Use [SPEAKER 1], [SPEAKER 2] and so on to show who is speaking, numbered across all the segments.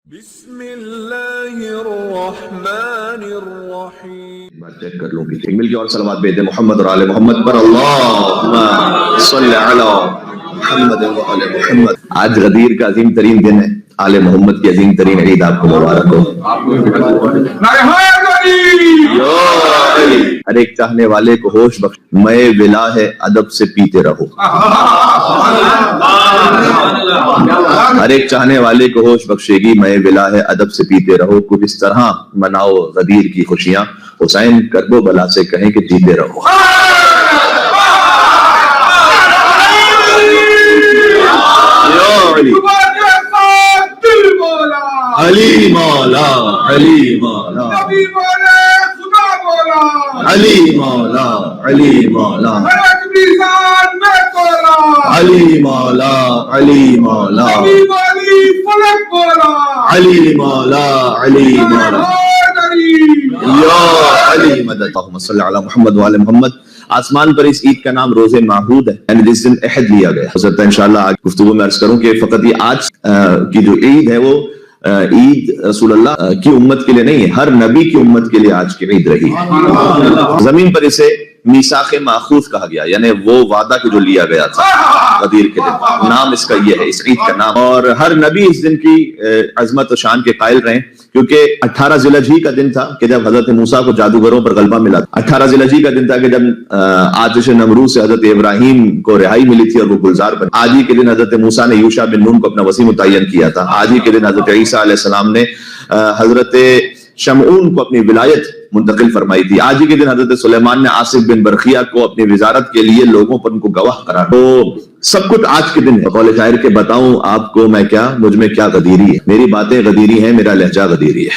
[SPEAKER 1] بسم اللہ الرحمن الرحیم.
[SPEAKER 2] بات چیک کر لوں گی. مل کے اور صلوات بھیج دیں محمد اور آل محمد پر. اللہم صلی علی محمد و آل محمد. آج غدیر کا عظیم ترین دن ہے. آل محمد کی عظیم ترین عید آپ کو مبارک ہو. ہر ایک چاہنے والے کو ہوش بخش. میں ولا ہے ادب سے پیتے رہو. ہر ایک چاہنے والے کو ہوش بخشے گی. میں ولا ہے ادب سے پیتے رہو. کچھ اس طرح مناؤ غدیر کی خوشیاں. حسین کرب و بلا سے کہیں کہ جیتے رہو. علی مولا علی مولا علی مولا علی مولا علی مولا علی مولا علی مولا علی مولا یا علی مدد. اللہم صلی علی محمد و آل محمد. آسمان پر اس عید کا نام روز معہود ہے، یعنی جس دن عہد لیا گیا. ہو سکتا ہے انشاءاللہ آج گفتگو میں عرض کروں کہ فقط یہ آج کی جو عید ہے وہ عید رسول اللہ کی امت کے لیے نہیں ہے، ہر نبی کی امت کے لیے آج کی عید رہی ہے. زمین پر اسے میثاق ماخوذ کہا گیا، یعنی وہ وعدہ جو لیا گیا تھا غدیر کے دن. نام اس کا یہ ہے، اس عید کا نام. اور ہر نبی اس دن کی عظمت و شان کے قائل رہے، کیونکہ 18 ذی الحجہ کا دن تھا کہ جب حضرت موسیٰ کو جادوگروں پر غلبہ ملا. 18 ذی الحجہ کا دن تھا کہ جب آتش نمرود سے حضرت ابراہیم کو رہائی ملی تھی اور وہ گلزار بنے. آج ہی کے دن حضرت موسیٰ نے یوشع بن نون کو اپنا وصی متعین کیا تھا. آج ہی کے دن حضرت عیسیٰ علیہ السلام نے حضرت شمعون کو اپنی ولایت منتقل فرمائی تھی. آج ہی کے دن حضرت سلیمان نے آصف بن برخیہ کو اپنی وزارت کے لیے لوگوں پر ان کو گواہ قرار. تو سب کچھ آج کے دن ہے. قول شاعر کے بتاؤں آپ کو میں کیا، مجھ میں کیا غدیری ہے. میری باتیں غدیری ہیں، میرا لہجہ غدیری ہے.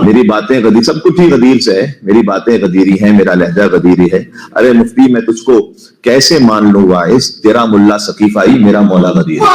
[SPEAKER 2] میری باتیں غدیر، سب کچھ ہی غدیر سے ہے. میری باتیں غدیری ہیں، میرا لہجہ غدیری ہے. ارے مفتی میں تجھ کو کیسے مان لوں واعظ، تیرا ملا ثقیفائی میرا مولا غدیر ہے.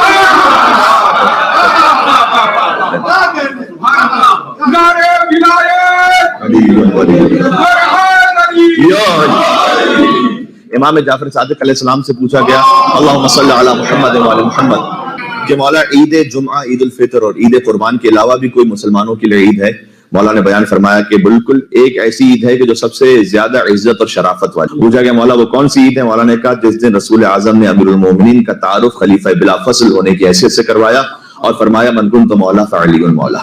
[SPEAKER 2] امام جعفر صادق علیہ السلام سے پوچھا گیا اللہم صلی علی محمد و آل محمد کہ مولا عید جمعہ، عید الفطر اور عید قربان کے علاوہ بھی کوئی مسلمانوں کے لیے عید ہے؟ مولا نے بیان فرمایا کہ بالکل ایک ایسی عید ہے کہ جو سب سے زیادہ عزت اور شرافت والی. پوچھا گیا مولا وہ کون سی عید ہے؟ مولا نے کہا جس دن رسول اعظم نے امیر المومنین کا تعارف خلیفہ بلا فصل ہونے کی حیثیت سے کروایا اور فرمایا من کنت مولا فعلی مولا.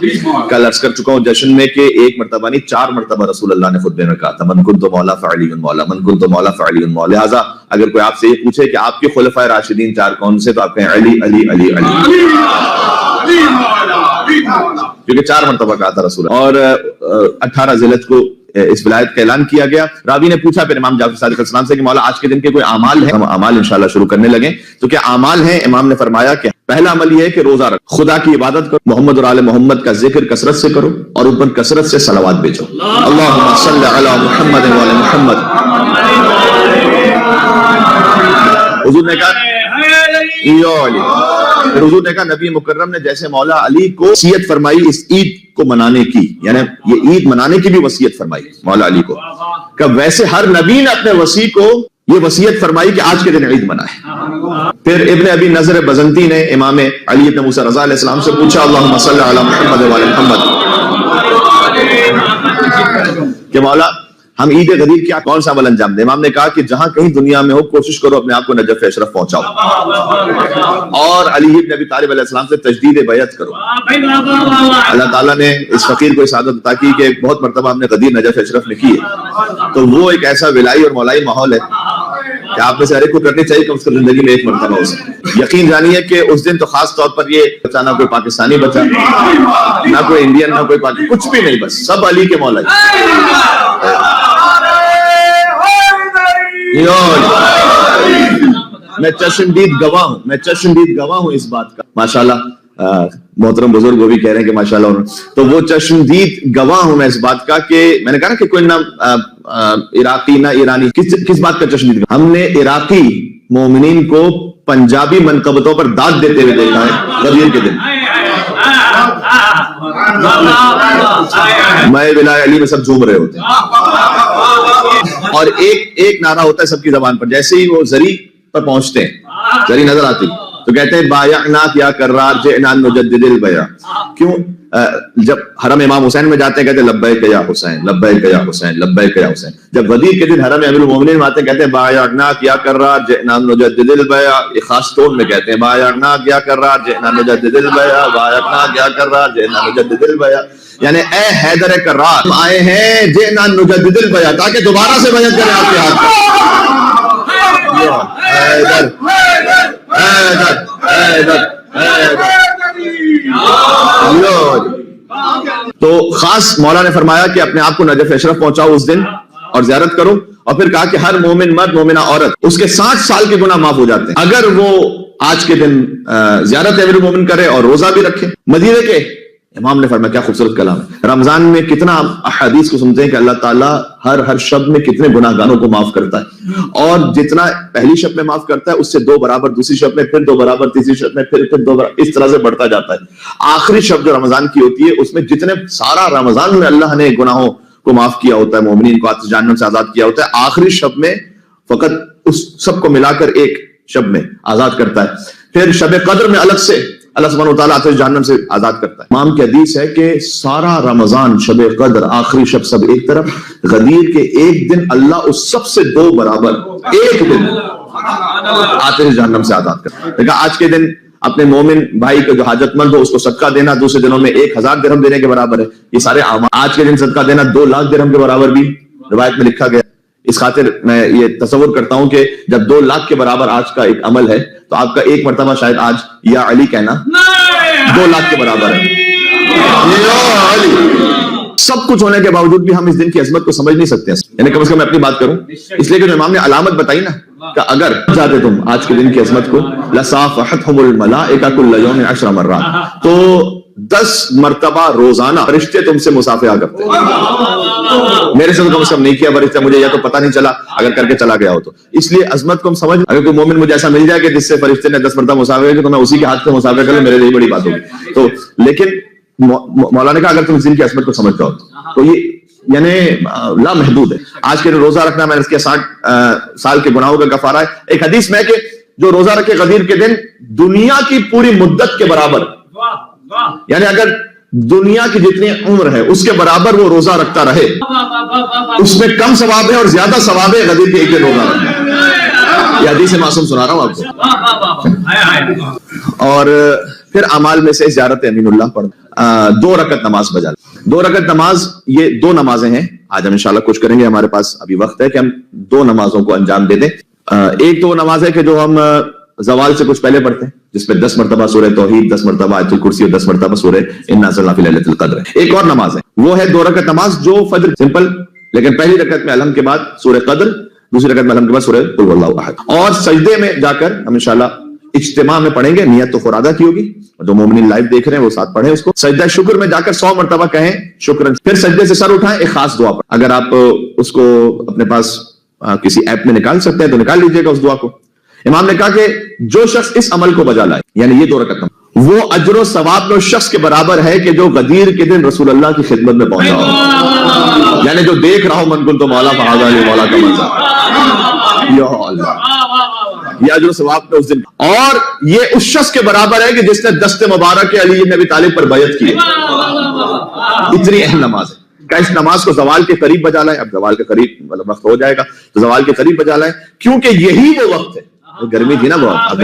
[SPEAKER 2] کل عرض کر چکا ہوں جشن میں کہ ایک مرتبہ نہیں 4 مرتبہ رسول اللہ نے خطبے میں کہا تھا من کنت مولا فعلی مولا، من کنت مولا فعلی مولا. لہٰذا اگر کوئی آپ سے یہ پوچھے کہ آپ کے خلفائے راشدین 4 کون سے، تو آپ کہیں علی علی علی علی، کیونکہ 4 مرتبہ کہا تھا رسول. اور 18 ذی الحجہ کو اس ولایت کا اعلان کیا گیا. راوی نے پوچھا پھر امام جعفر صادق علیہ السلام سے کہ مولا آج کے دن کے کوئی اعمال ہیں؟ ہم اعمال انشاءاللہ شروع کرنے لگیں. تو کیا اعمال ہیں؟ امام نے فرمایا کہ پہلا عمل یہ ہے کہ روزہ رکھو، خدا کی عبادت کرو، محمد اور آل محمد کا ذکر کثرت سے کرو اور اوپر کثرت سے صلوات بھیجو. اللہم صلی علی محمد و آل محمد. حضور نے کہا پھر حضور نے کہا نبی مکرم نے جیسے مولا علی کو وصیت فرمائی اس عید کو منانے کی، یعنی یہ عید منانے کی بھی وصیت فرمائی مولا علی کو، کہ ویسے ہر نبی نے اپنے وصی کو یہ وصیت فرمائی کہ آج کے دن عید منائے. پھر ابن ابی نضر بزنتی نے امام علی ابن موسیٰ رضا علیہ السلام سے پوچھا اللہم صلی علی محمد و آل محمد کہ مولا ہم عید غدیر کیا کون سا عمل انجام دیں؟ امام نے کہا کہ جہاں کہیں دنیا میں ہو کوشش کرو اپنے آپ کو نجف اشرف پہنچاؤ اور علی ابن ابی طالب علیہ السلام سے تجدید بیعت کرو. اللہ تعالیٰ نے اس فقیر کو سعادت عطا کی کہ بہت مرتبہ ہم نے غدیر نجف اشرف میں کی ہے. تو وہ ایک ایسا ولائی اور مولائی ماحول ہے کہ آپ میں سے ہر ایک کو کرنی چاہیے کہ اس کی زندگی میں ایک مرتبہ ہو سکے. یقین جانیے کہ اس دن تو خاص طور پر یہ بچا نہ کوئی پاکستانی بچا، نہ کوئی انڈین، نہ کوئی پاکستانی، کچھ بھی نہیں، بس سب علی کے مولا. میں چشمدید گواہ ہوں، میں چشمدید گواہ ہوں اس بات کا. ماشاءاللہ محترم بزرگ وہ بھی کہہ رہے ہیں کہ ماشاءاللہ، تو وہ چشمدید گواہ ہوں میں اس بات کا کہ میں نے کہا نا کہ کوئی نہ عراقی نہ ایرانی، کس بات کا چشمدید؟ ہم نے عراقی مومنین کو پنجابی منقبتوں پر داد دیتے ہوئے دیکھا ہے غدیر کے دن. میں ولایت علی میں سب جھوم رہے ہوتے ہیں اور ایک نعرہ ہوتا ہے سب کی زبان پر. جیسے ہی وہ زری پر پہنچتے ہیں، زری نظر آتی تو کہتے ہیں بایعناک یا کرار جئنا نجدد البیع. کیوں؟ جب حرم امام حسین میں جاتے ہیں کہتے ہیں لبیک یا حسین لبیک یا حسین لبیک یا حسین. جب غدیر کے دن حرم امیر المومنین میں آتے ہیں کہتے ہیں بایعناک یا کرار جئنا نجدد البیع. ایک خاص ٹون میں کہتے ہیں بایعناک یا کرار جئنا نجدد البیع بایعناک یا کرار جئنا نجدد البیع. یعنی اے حیدر کرار ہم آئے ہیں جئنا نجدد البیع تاکہ دوبارہ سے بیعت کریں آپ کے ہاتھ حیدر حیدر حیدر حیدر. تو خاص مولا نے فرمایا کہ اپنے آپ کو نجف اشرف پہنچاؤ اس دن اور زیارت کرو. اور پھر کہا کہ ہر مومن مرد مومنہ عورت اس کے 60 سال کے گناہ معاف ہو جاتے ہیں اگر وہ آج کے دن زیارت امیر المومن کرے اور روزہ بھی رکھے. مدینے کے امام نے فرمایا کیا خوبصورت کلام ہے. رمضان میں کتنا احادیث کو سنتے ہیں کہ اللہ تعالیٰ ہر شب میں کتنے گناہ گاروں کو معاف کرتا ہے اور جتنا پہلی شب میں معاف کرتا ہے اس سے 2 برابر دوسری شب میں پھر 2 برابر تیسری شب میں پھر 2 برابر اس طرح سے بڑھتا جاتا ہے. آخری شب جو رمضان کی ہوتی ہے اس میں جتنے سارا رمضان میں اللہ نے گناہوں کو معاف کیا ہوتا ہے مومنین کو آتش جہنم سے آزاد کیا ہوتا ہے آخری شب میں فقط اس سب کو ملا کر ایک شب میں آزاد کرتا ہے. پھر شب قدر میں الگ سے اللہ سبحانہ وتعالیٰ آتش جہنم سے آزاد کرتا ہے. امام کی حدیث ہے کہ سارا رمضان شب قدر آخری شب سب ایک طرف غدیر کے ایک دن اللہ اس سب سے 2 برابر ایک دن آتش جہنم سے آزاد کرتا ہے. دیکھا آج کے دن اپنے مومن بھائی کا جو حاجت مند ہو اس کو صدقہ دینا دوسرے دنوں میں 1000 درہم دینے کے برابر ہے. یہ سارے اعمال آج کے دن صدقہ دینا 2 لاکھ درہم کے برابر بھی روایت میں لکھا گیا. اس خاطر میں یہ تصور کرتا ہوں کہ جب 2 لاکھ کے برابر آج کا ایک عمل ہے تو آپ کا ایک مرتبہ شاید آج یا علی کہنا 2 لاکھ کے برابر ہے. یا علی. سب کچھ ہونے کے باوجود بھی ہم اس دن کی عظمت کو سمجھ نہیں سکتے. یعنی کم از کم میں اپنی بات کروں اس لیے کہ جو امام نے علامت بتائی نا کہ اگر چاہتے تم آج کے دن کی عظمت کو لصافحتہم الملائکہ کل یوم 10 مرات تو 10 مرتبہ روزانہ فرشتے تم سے مصافحہ کرتے ہیں. میرے سے تو کم از کم نہیں کیا فرشتہ, مجھے یا تو پتہ نہیں چلا اگر کر کے چلا گیا ہو تو. اس لیے عظمت کو ہم سمجھ, اگر کوئی مومن مجھے ایسا مل جائے کہ جس سے فرشتے نے 10 مرتبہ مصافحہ کیا تو میں اسی کے ہاتھ سے مصافحہ کر لوں, میرے لیے بڑی بات ہوگی. تو لیکن مولانا نے کہا اگر تم اس دن کی عظمت کو سمجھ جاؤ تو یہ یعنی لا محدود ہے. آج کے روزہ رکھنا میں نے اس کے 60 سال کے گناہوں کا کفارہ ہے. ایک حدیث میں کہ جو روزہ رکھے غدیر کے دن دنیا کی پوری مدت کے برابر, یعنی اگر دنیا کی جتنی عمر ہے اس کے برابر وہ روزہ رکھتا رہے اس میں کم ثواب ہے اور زیادہ ثواب ہے غدیر کے ایک دن روزہ رکھنا. یہ حدیث معصوم سنا رہا ہوں آپ کو. اور پھر اعمال میں سے زیارت امین اللہ پڑھ 2 رکعت نماز بجا. 2 رکعت نماز یہ 2 نمازیں ہیں. آج ہم انشاءاللہ کچھ کریں گے, ہمارے پاس ابھی وقت ہے کہ ہم 2 نمازوں کو انجام دے دیں. ایک تو وہ نماز ہے کہ جو ہم زوال سے کچھ پہلے پڑھتے ہیں جس پہ 10 مرتبہ سورہ توحید, 10 مرتبہ آیت الکرسی اور 10 مرتبہ سورہ انا انزلنا فی لیلۃ القدر. ایک اور نماز ہے وہ ہے 2 رکعت نماز جو فجر سمپل, لیکن پہلی رکعت میں الحمد کے بعد سورہ قدر, دوسری رکعت میں الحمد کے بعد سورہ قل واللہ احد. اور سجدے میں جا کر ہم انشاءاللہ اجتماع میں پڑھیں گے. نیت تو فرادہ کی ہوگی, جو مومنین لائیو دیکھ رہے ہیں وہ ساتھ پڑھیں اس کو. سجدہ شکر میں جا کر 100 مرتبہ کہیں شکرن. پھر سجدے سے سر اٹھائیں, ایک خاص دعا پڑھیں. اگر آپ اس کو اپنے پاس کسی ایپ میں نکال سکتے ہیں تو نکال لیجئے گا اس دعا کو. امام نے کہا کہ جو شخص اس عمل کو بجا لائے, یعنی یہ 2 رکعت وہ اجر و ثواب میں اس شخص کے برابر ہے کہ جو غدیر کے دن رسول اللہ کی خدمت میں پہنچا ہو, یعنی جو دیکھ رہا ہو من کنت مولا فہذا لی مولا کا مزہ. یا اللہ, یہ اجر و ثواب میں اس دن, اور یہ اس شخص کے برابر ہے کہ جس نے دست مبارک علی بن ابی طالب پر بیعت کی. اتنی اہم نماز ہے کہ اس نماز کو زوال کے قریب بجا لائیں. اب زوال کے قریب مطلب وقت ہو جائے گا تو زوال کے قریب بجا لائیں, کیونکہ یہی وہ وقت ہے, گرمی تھی نا بہت,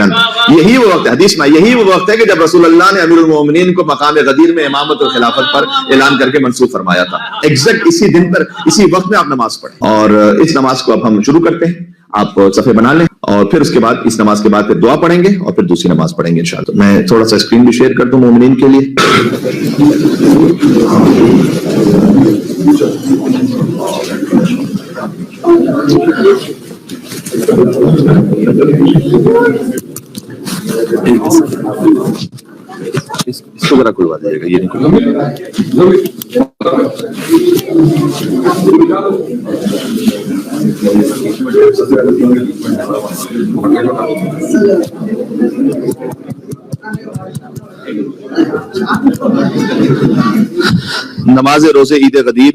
[SPEAKER 2] یہی وہ وقت ہے. حدیث میں یہی وہ وقت ہے کہ جب رسول اللہ نے امیر المومنین کو مقام غدیر میں امامت اور خلافت پر اعلان کر کے منسوخ فرمایا تھا. ایگزیکٹ اسی دن پر اسی وقت میں آپ نماز پڑھیں. اور اس نماز کو اب ہم شروع کرتے ہیں. آپ صفحے بنا لیں اور پھر اس کے بعد اس نماز کے بعد پھر دعا پڑھیں گے اور پھر دوسری نماز پڑھیں گے انشاءاللہ. میں تھوڑا سا اسکرین بھی شیئر کر دوں مومنین کے لیے. اس کو ذرا کھلوا دیجیے گا, یہ نہیں کھلوا. نماز روزے عید غدیر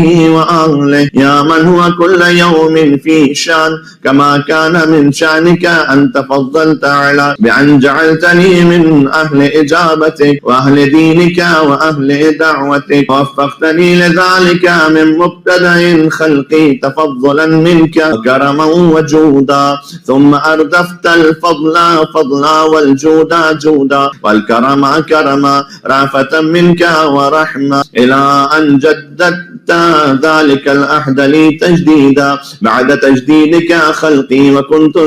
[SPEAKER 2] عليه وآله يا من هو كل يوم في شان كما كان من شأنك أن تفضلت على بأن جعلتني من أهل إجابتك وأهل دينك وأهل دعوتك ووفقتني لذلك من مبتدأ خلقي تفضلا منك وكرما وجودا ثم أردفت الفضل فضلا والجود جودا والكرم كرما رأفة منك ورحمة إلى أن جددت ذلك العهد لي تجديدا بعد تجديدك خلقي وكنت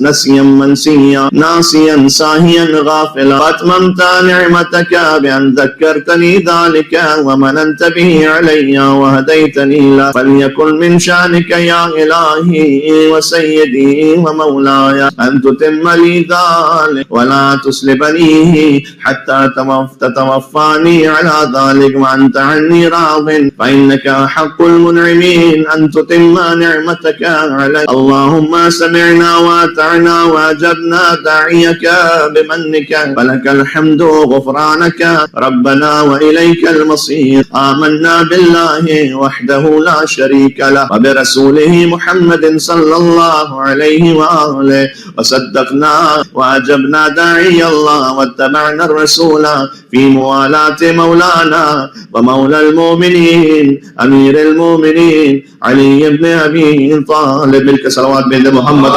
[SPEAKER 2] نسيا منسيا ناسيا ساهيا غافلا واتممت نعمتك بأن ذكرتني ذلك ومننت به علي وهديتني له فليكن من شأنك يا إلهي وسيدي ومولاي أن تتم لي ذلك ولا تسلبنيه حتى تتوفاني على ذلك وأنت عني راض فإنك حق المنعمين أن تتم نعمتك علي اللهم سمعنا وأطعنا وأجبنا داعيك بمنك فلك الحمد غفرانك ربنا وإليك المصير آمنا بالله وحده لا شريك له وبرسوله محمد صلى الله عليه وآله وصدقنا وأجبنا داعي الله واتبعنا الرسول في موالاة مولانا ومولى المؤمنين أمير المؤمنين علي بن أبي طالب ملك صلوات بن محمد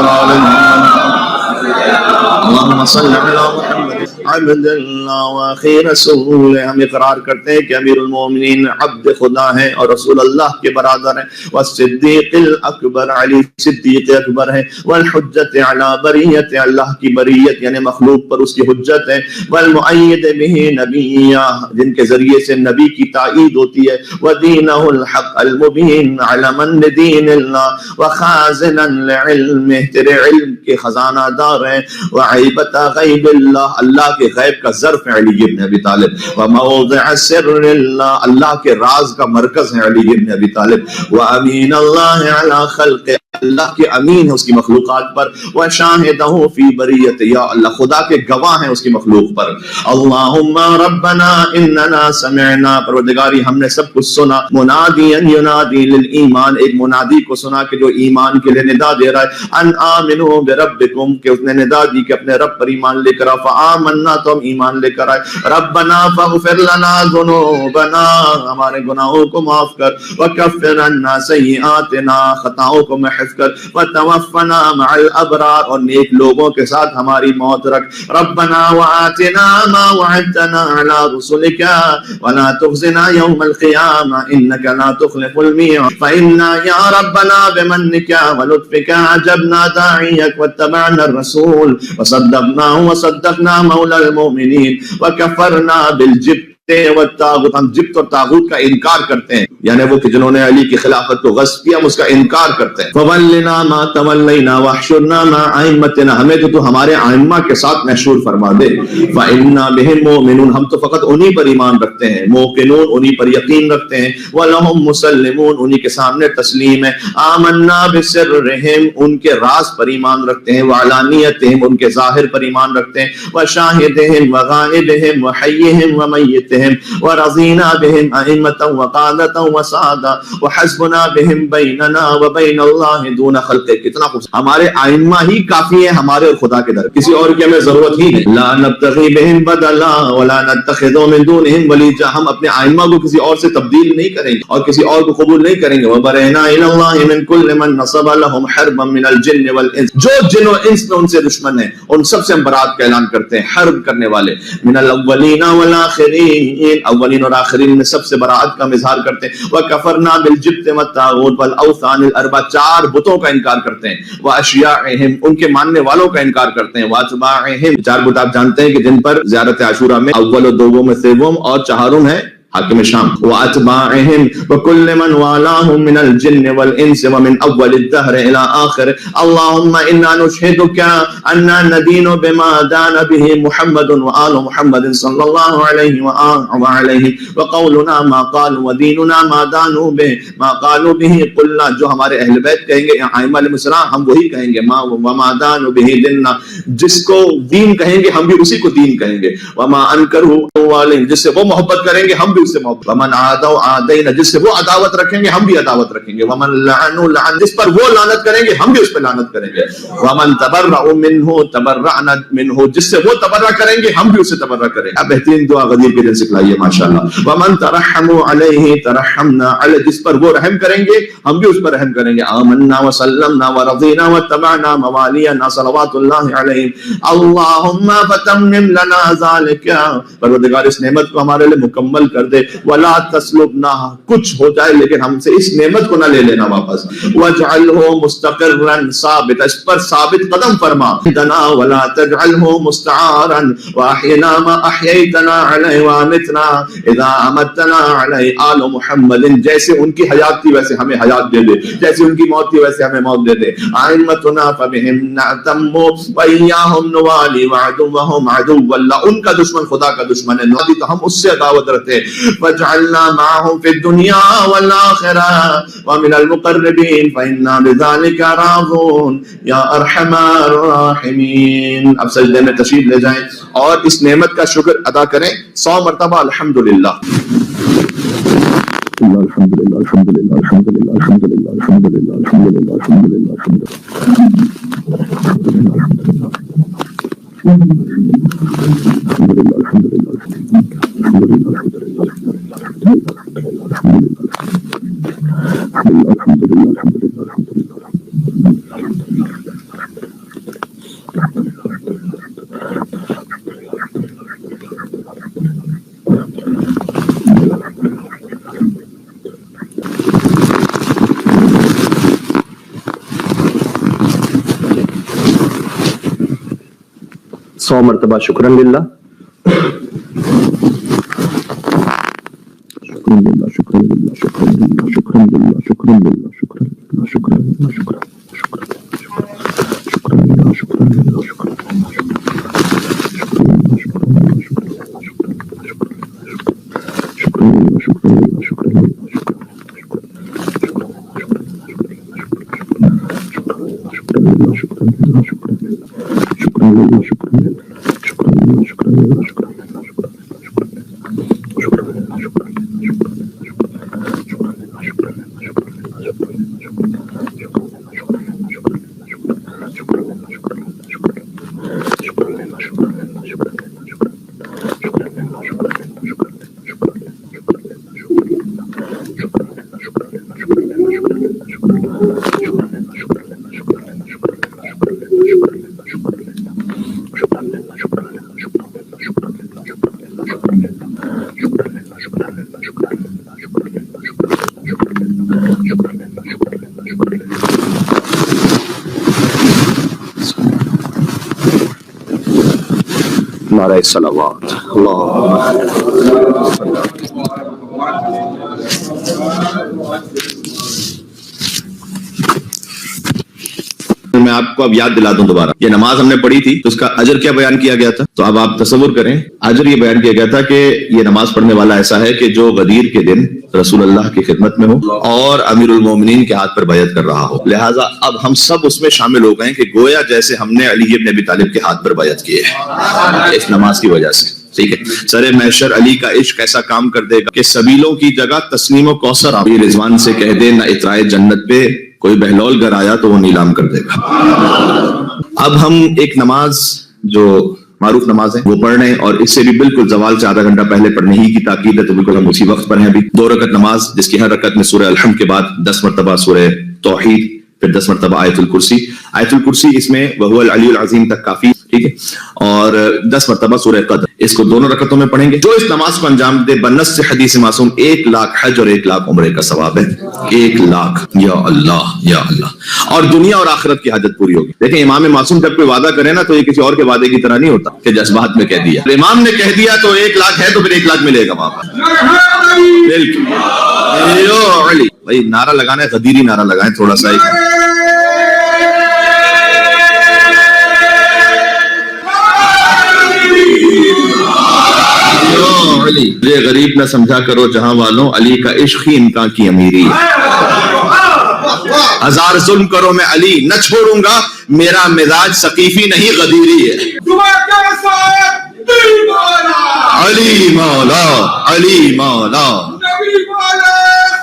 [SPEAKER 2] اللهم صل على محمد عبد اللہ وآخر رسول. ہم اقرار کرتے ہیں کہ امیر المومنین عبد خدا ہے اور رسول اللہ کے برادر ہیں. والصدیق الاکبر علی صدیق اکبر ہے. والحجت علی بریت اللہ کی بریت یعنی مخلوق پر اس کی حجت ہے. والمؤید بہ نبیہ جن کے ذریعے سے نبی کی تائید ہوتی ہے. ودینہ الحق المبین علما لدین اللہ وخازنا لعلمہ تیرے علم کے خزانہ دار ہیں. وعیبت غیب اللہ اللہ کے غیب کا ظرف ہے علی بن ابی طالب. وموضع سر اللہ اللہ کے راز کا مرکز ہے علی بن ابی طالب. وامین اللہ علی خلق اللہ کے امین ہے اس کی مخلوقات پر. وشاہدہ فی بریت یا اللہ خدا کے گواہ ہیں اس کی مخلوق پر. اللہم ربنا اننا سمعنا پروردگاری ہم نے سب کچھ سنا. منادیا ینادی للایمان ایک منادی کو سنا کہ جو ایمان کے لیے ندا دے رہا ہے. ان آمنوا بربکم کہ اس نے ندا دی کہ اپنے رب پر ایمان لے کر آؤ. فآمنا تو ہم ایمان لے کر آئے. ربنا فاغفر لنا ذنوبنا ہمارے گناہوں کو معاف کر. وکفر عنا سیئاتنا خطاؤں کو محف کر. وتوفنا مع الابرار اور نیک لوگوں کے ساتھ ہماری موت رکھ. ربنا وآتنا ما وعدتنا على رسلك ولا تخزنا يوم القيامة انك لا تخلف الميعاد. فإنا يا ربنا بمنك ولطفك عجبنا داعيك واتبعنا الرسول وصدقناه وصدقنا مولى المؤمنين وكفرنا بالجبت والطاغوت. ہم جبت اور طاغوت کا انکار کرتے ہیں یعنی وہ کہ جنہوں نے علی کی خلافت کو غصب کیا ہم اس کا انکار کرتے ہیں. فولنا ما تولینا واحشرنا مع ائمتنا ہمیں تو ہمارے ائمہ کے ساتھ محشور فرما دے. فإنا بهم مؤمنون ہم تو فقط انہی پر ایمان رکھتے ہیں. موقنون انہی پر یقین رکھتے ہیں. ولہم مسلمون انہی کے سامنے تسلیم ہے. آمنا بسرہم ان کے راز پر ایمان رکھتے ہیں. وعلانیتہم ان کے ظاہر پر ایمان رکھتے ہیں. وشاہدہم وغائبہم وحیہم ومیتہم ورضینا بهم ائمة وقادة وسادة وحسبنا بهم بیننا وبین اللہ دون خلق. کتنا خوبصورت ہمارے ائمہ ہی کافی ہیں ہمارے اور خدا کے در کسی اور کی ہمیں ضرورت ہی نہیں. لا نبتغی بهم بدلا ولا نتخذ من دونهم ولیا ہم اپنے ائمہ کو کسی اور سے تبدیل نہیں کریں گے اور کسی اور کو قبول نہیں کریں گے. وبرئنا الی اللہ من کل من نصب لهم حربا من الجن والانس جو جن و انس میں ان سے دشمن ہیں ان سب سے ہم برات کا اعلان کرتے ہیں. حرب کرنے والے من الاولین والآخرین اولین اور آخرین میں سب سے برات کا اظہار کرتے ہیں. وَكَفَرْنَا بِالْجِبْتِ وَالطَّاغُوتِ وَالْأَوْثَانِ الْأَرْبَعَةِ چار بتوں کا انکار کرتے ہیں. وَأَشْيَاعِهِمْ ان کے ماننے والوں کا انکار کرتے ہیں. وَأَتْبَاعِهِمْ چار بت آپ جانتے ہیں کہ جن پر زیارت عاشورہ میں اول و دوم میں سوم اور چہارم ہے حاکم شام. واتباعهم وكل من والاهم من الجن والانس ومن اول الدهر الى اخر. اللهم انا نشهدك اننا ندين بما دان به محمد وآل محمد صلى الله عليه وآله وقولنا ما قالوا وديننا ما دانوا به ما قالوا به. قلنا جو ہمارے اہل بیت کہیں گے ائمہ علیہ السلام ہم وہی کہیں گے. ما وما دانوا به دیننا جس کو دین کہیں گے ہم بھی اسی کو دین کہیں گے. وما انکروا جس سے وہ محبت کریں گے ہم بھی بھی اس سے محبت. ومن عادوا عادینا, جس سے وہ عداوت رکھیں گے ہم بھی عداوت رکھیں گے. ومن لعنوا لعن, جس پر وہ لعنت کریں گے ہم بھی اس پہ لعنت کریں گے. ومن تبرأوا منه تبرأنا منه, جس سے وہ تبرہ کریں گے ہم بھی اس سے تبرہ کریں گے. اب بہترین دعا غدیر کے دن سکھلائیے ماشاءاللہ. ومن ترحموا علیہ ترحمنا علیہ, جس پر وہ رحم کریں گے ہم بھی اس پر رحم کریں گے. آمنا وسلمنا ورضینا واتبعنا موالینا صلوات اللہ علیہم. اللہم فتمم لنا ذالک, پروردگار اس نعمت کو ہمارے لیے مکمل کر دے. ولا تسلبنا, کچھ ہو جائے لیکن ہم سے اس نعمت کو نہ لے لینا واپس. واجعلہ مستقرا ثابتا, اس پر ثابت قدم فرما. دنا ولا تجعلہ مستعارا واحینا ما احییتنا علیہ وامتنا اذا امتنا علیہ. آل محمد, جیسے ان کی حیات تھی ویسے ہمیں حیات دے دے, جیسے ان کی موت تھی ویسے ہمیں موت دے دے. ائمتنا فبہم نعتم وإیاہم نوالی وعدوہم عدو اللہ, ان کا دشمن خدا کا دشمن ہے, نوالی تو ہم اس سے عداوت رکھتے. وجعلنا معہم فی الدنیا والآخرہ ومن المقربین فإنا بذلک راضون یا ارحم الراحمین. اب سجدے میں تشریف لے جائیں اور اس نعمت کا شکر ادا کریں 100 مرتبہ الحمدللہ. الحمدللہ الحمدللہ الحمدللہ الحمدللہ الحمدللہ الحمدللہ الحمدللہ سو مرتبہ شکرن للہ. شکرن للہ شکرن للہ شکرن للہ شکرن للہ شکرن للہ شکرن للہ شکرن للہ شکرن للہ شکرن للہ شکرن نعرہ صلوات. میں آپ کو اب یاد دلا دوں دوبارہ, یہ نماز ہم نے پڑھی تھی تو اس کا اجر کیا بیان کیا گیا تھا. تو اب آپ تصور کریں, اجر یہ بیان کیا گیا تھا کہ یہ نماز پڑھنے والا ایسا ہے کہ جو غدیر کے دن رسول اللہ کی خدمت میں ہو اور امیر المومنین کے ہاتھ پر بیعت کر رہا ہو. لہٰذا اب ہم سب اس میں شامل ہو گئے کہ گویا جیسے ہم نے علی بن ابی طالب کے ہاتھ پر بیعت کی ہے اس نماز کی وجہ سے. ٹھیک ہے, سر محشر علی کا عشق ایسا کام کر دے گا کہ سبیلوں کی جگہ تسنیم و کوثر آپ رضوان سے کہہ دے نہ اطراء جنت پہ کوئی بہلول گر آیا تو وہ نیلام کر دے گا. اب ہم ایک نماز جو معروف نماز ہے وہ پڑھ رہے ہیں, اور اس سے بھی بالکل زوال سے آدھا گھنٹہ پہلے پڑھنے ہی کی تاکید ہے, تو بالکل ہم اسی وقت پر ہیں. ابھی 2 رکعت نماز جس کی ہر رکعت میں سورہ الحمد کے بعد 10 مرتبہ سورہ توحید, پھر 10 مرتبہ آیت الکرسی. آیت الکرسی اس میں وہو العلی العظیم تک کافی, ٹھیک ہے, اور 10 مرتبہ سورہ قدر. اس کو دونوں رکعتوں میں پڑھیں گے. جو اس نماز کو انجام دے بنص سے حدیث معصوم 1 لاکھ حج اور 1 لاکھ عمرے کا ثواب ہے. 1 لاکھ, یا اللہ یا اللہ, اور دنیا اور آخرت کی حاجت پوری ہوگی. دیکھیں امام معصوم جب کوئی وعدہ کرے نا تو یہ کسی اور کے وعدے کی طرح نہیں ہوتا کہ جذبات میں کہہ دیا. امام نے کہہ دیا تو 1 لاکھ ہے تو پھر 1 لاکھ ملے گا وہاں پر. بالکل بھائی, نعرہ لگانا ہے, غدیری نعرہ لگائیں تھوڑا سا. یہ غریب نہ سمجھا کرو جہاں والوں, علی کا عشق ہی امکان کی امیری ہے. 1000 ظلم کرو میں علی نہ چھوڑوں گا, میرا مزاج ثقیفی نہیں غدیری ہے. علی مولا، علی مولا،
[SPEAKER 1] نبی بولا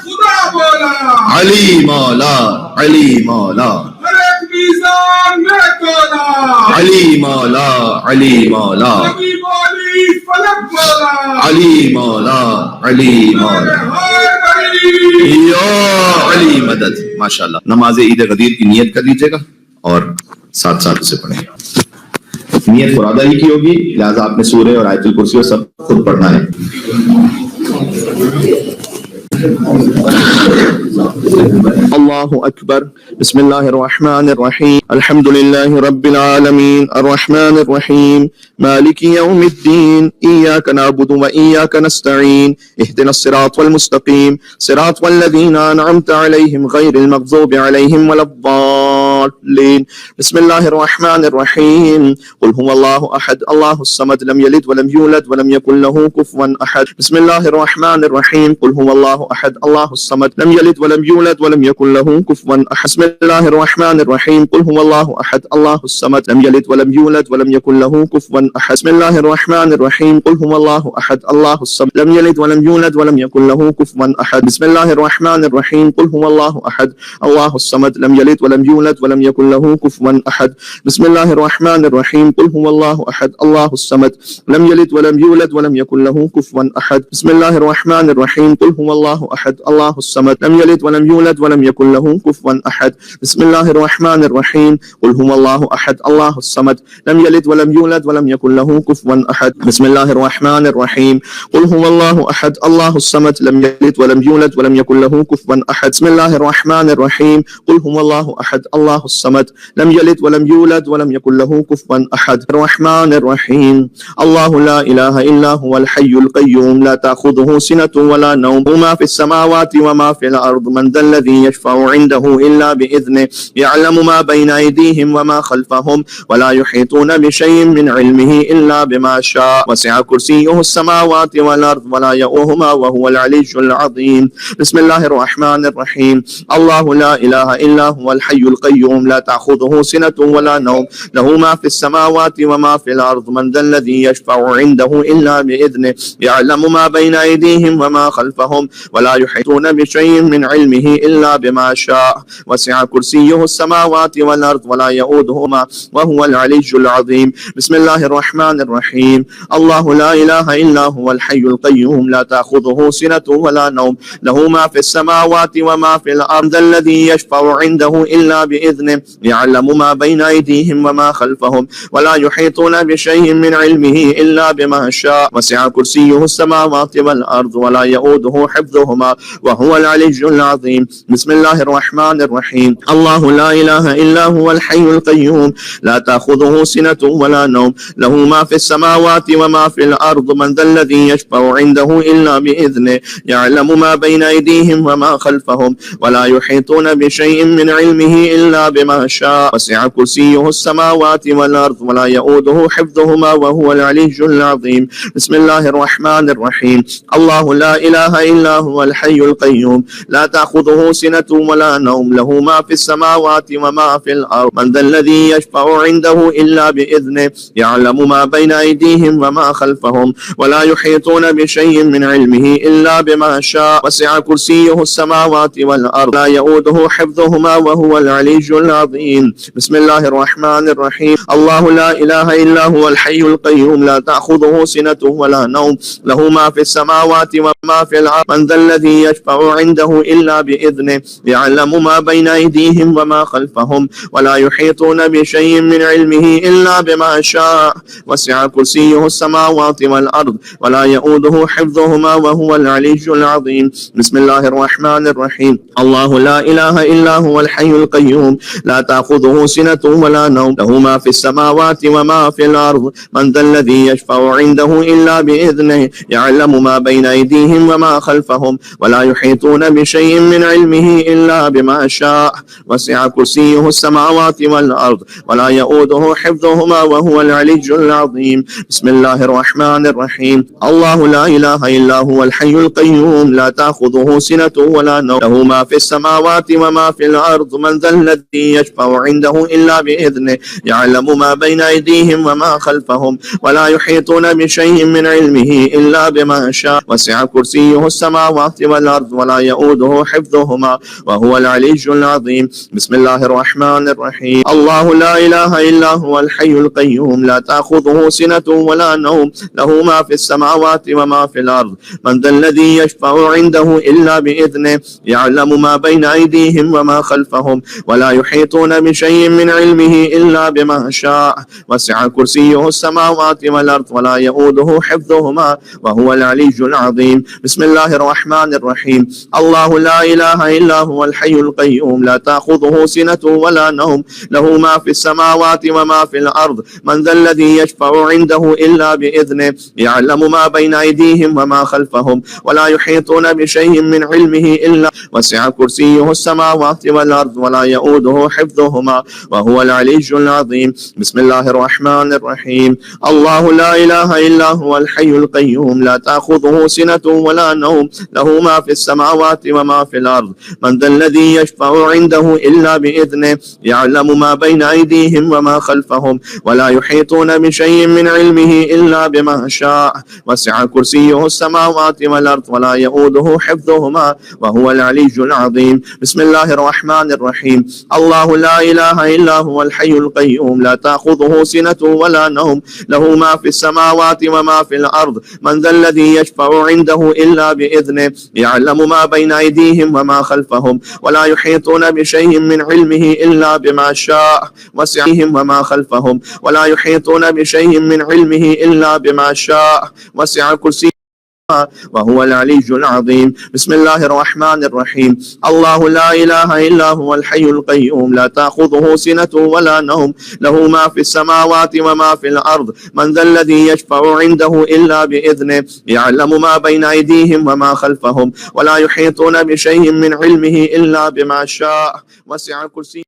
[SPEAKER 1] خدا بولا،
[SPEAKER 2] علی مولا، علی مولا،
[SPEAKER 1] ہر ایک میزان میں تولا،
[SPEAKER 2] علی مولا، علی مولا،
[SPEAKER 1] نبی بولی فلک بولا،
[SPEAKER 2] علی مولا، علی مولا،
[SPEAKER 1] حیدری
[SPEAKER 2] یا علی مدد. ماشاءاللہ. نماز عید غدیر کی نیت کر لیجیے گا اور ساتھ ساتھ اسے پڑھیں. نیت فرادہ ہی کی ہوگی، لہذا آپ نے سورہ اور آیت الکرسی اور سب خود پڑھنا ہے. اللہ اکبر. بسم اللہ الرحمن الرحیم. الحمد للہ رب العالمین الرحمن الرحیم مالک یوم الدین ایاک نعبد و ایاک نستعین اهدنا الصراط المستقیم صراط الذین انعمت علیہم غیر المغضوب علیہم ولا الضالین. بسم اللہ الرحمن الرحیم. قل هو اللہ احد اللہ الصمد لم یلد ولم یولد ولم یکن له کفوا احد. بسم اللہ الرحمن الرحیم. قل هو اللہ احد اللہ الصمد لم یلد ولم یولد ولم یکن له کفوا احد. بسم اللہ الرحمن الرحیم. قل هو اللہ احد اللہ الصمد لم یلد ولم یولد ولم یکن له کفوا احد. بسم اللہ الرحمن الرحیم. قل هو اللہ احد اللہ الصمد لم یلد ولم یولد ولم یکن له کفوا احد. بسم اللہ الرحمن الرحیم. قل هو اللہ احد اللہ الصمد لم یلد ولم یولد ولم یکن له کفوا احد. بسم اللہ الرحمن الرحیم. قل هو اللہ احد اللہ الصمد لم یلد ولم یولد ولم یکن له کفوا احد. بسم اللہ الرحمن الرحیم. قل هو اللہ احد اللہ الصمد لم یلد ولم یولد ولم یکن له کفوا احد. بسم اللہ الرحمن الرحیم. قل هو اللہ احد اللہ الصمد لم یلد ولم یولد ولم یکن له کفوا احد. بسم اللہ الرحمن الرحیم. قل هو اللہ احد اللہ الصمد لم یلد ولم یولد ولم یکن له کفوا احد. بسم اللہ الرحمن الرحیم. قل هو اللہ احد اللہ الصمد لم یلد ولم یولد ولم یکن له کفوا احد. الرحمن الرحیم. اللہ لا الہ الا هو الحی القیوم لا تأخذه سنة ولا نوم ما في السماوات وما في الأرض من ذا الذي يشفع عنده إلا بإذنه يعلم ما بين أيديهم وما خلفهم ولا يحيطون بشيء من علمه إلا بما شاء وسع كرسيه السماوات والأرض ولا يؤوهما وهو العلي العظيم. بسم الله الرحمن الرحيم. الله لا إله إلا هو الحي القيوم لا تأخذه سنة ولا نوم له ما في السماوات وما في الأرض من ذا الذي يشفع عنده إلا بإذنه يعلم ما بين أيديهم وما خلفهم ولا يحيطون بشيء من علمه إلا بما شاء وسع كرسيه السماوات والأرض ولا يؤوده وهو العلي العظيم. بسم الله الرحمن الرحيم. الله لا إله إلا هو الحي القيوم لا تأخذه سنة ولا نوم له ما في السماوات وما في الأرض الذي يشفع عنده إلا بإذنه يعلم ما بين أيديهم وما خلفهم ولا يحيطون بشيء من علمه إلا بما شاء وسع كرسيه السماوات والأرض ولا يؤوده حفظهما وهو العلي العظيم. بسم الله الرحمن الرحيم. الله لا إله إلا هو الحي القيوم لا تأخذه سنة ولا نوم له ما في السماوات وما في الأرض من ذا الذي يشفع عنده إلا بإذنه يعلم ما بين أيديهم وما خلفهم ولا يحيطون بشيء من علمه إلا بما شاء وسع كرسيه السماوات والأرض ولا يؤوده حفظهما وهو العلي العظيم. بسم الله الرحمن الرحيم. الله لا إله إلا هو الحي القيوم لا تأخذه سنة ولا نوم له ما في السماوات وما في الأرض من ذا الذي يشفع عنده إلا بإذنه يعلم ما بين أيديهم وما خلفهم ولا يحيطون بشيء من علمه إلا بما شاء وسع كرسيه السماوات والأرض لا يؤوده حفظهما وهو العلي العظيم. بسم الله الرحمن الرحيم. الله لا إله إلا هو الحي القيوم لا تأخذه سنة ولا نوم له ما في السماوات وما في الأرض من ذا الذي يشفع عنده إلا بإذنه يعلم ما بين أيديهم وما خلفهم ولا يحيطون بشيء من علمه إلا بما شاء وسع كرسيه السماوات والأرض ولا يؤوده حفظهما وهو العلي العظيم. بسم الله الرحمن الرحيم. الله لا إله إلا هو الحي القيوم لا تأخذه سنة ولا نوم له ما في السماوات وما في الأرض من ذا الذي يشفع عنده إلا بإذنه يعلم ما بين أيديهم وما خلفهم ولا يحيطون بشيء من علمه إلا بما شاء وسع كرسيه السماوات والأرض ولا يؤوده حفظهما وهو العلي العظيم. بسم الله الرحمن الرحيم. الله لا إله إلا هو الحي القيوم لا تأخذه سنة ولا نوم له ما في السماوات وما في الأرض من ذا الذي يشفع عنده إلا بإذنه يعلم ما بين أيديهم وما خلفهم ولا يحيطون بشيء من علمه إلا بما شاء وسع كرسيه السماوات والأرض ولا يؤوده حفظهما وهو العلي العظيم. بسم الله الرحمن الرحيم. الله لا إله إلا هو الحي القيوم لا تأخذه سنة ولا نوم له ما في السماوات وما في الأرض من ذا الذي يشفع عنده إلا بإذنه يعلم ما بين أيديهم وما خلفهم ولا يحيطون بشيء من علمه إلا بما شاء وسع كرسيه السماوات والأرض ولا يؤوده حفظهما وهو العلي العظيم. بسم الله الرحمن الرحيم. الله لا إله إلا هو الحي القيوم لا تأخذه سنة ولا نوم له ما في السماوات وما في الأرض من ذا الذي يشفع عنده إلا بإذنه يعلم ما بين أيديهم وما خلفهم ولا يحيطون بشيء من علمه إلا وسع كرسيه السماوات والأرض ولا يؤوده حفظهما وهو العلي العظيم. بسم الله الرحمن الرحيم. الله لا إله إلا هو الحي القيوم لا تأخذه سنة ولا نوم له ما في السماوات وما في الأرض من ذا الذي يشفع عنده إلا بإذنه يعلم ما بين أيديهم وما خلفهم ولا يحيطون بشيء من علمه إلا بما شاء وسع كرسيه السماوات والأرض ولا يؤوده حفظهما وهو العلي العظيم. بسم الله الرحمن الرحيم. الله لا إله إلا هو الحي القيوم لا تأخذه سنة ولا نوم له ما في السماوات وما في الأرض من ذا الذي يشفع عنده إلا بإذنه يعلم ما بين أيديهم وما خلفهم ولا يحيطون بشيء من علمه إلا بما شاء وسعهم وما خلفهم ولا يحيطون بشيء من علمه إلا بما شاء وسع كرسيه وهو العلي العظيم. بسم الله الرحمن الرحيم. الله لا إله إلا هو الحي القيوم لا تأخذه سنة ولا نوم له ما في السماوات وما في الأرض من ذا الذي يشفع عنده إلا بإذنه يعلم ما بين أيديهم وما خلفهم ولا يحيطون بشيء من علمه إلا بما شاء وسع كرسيه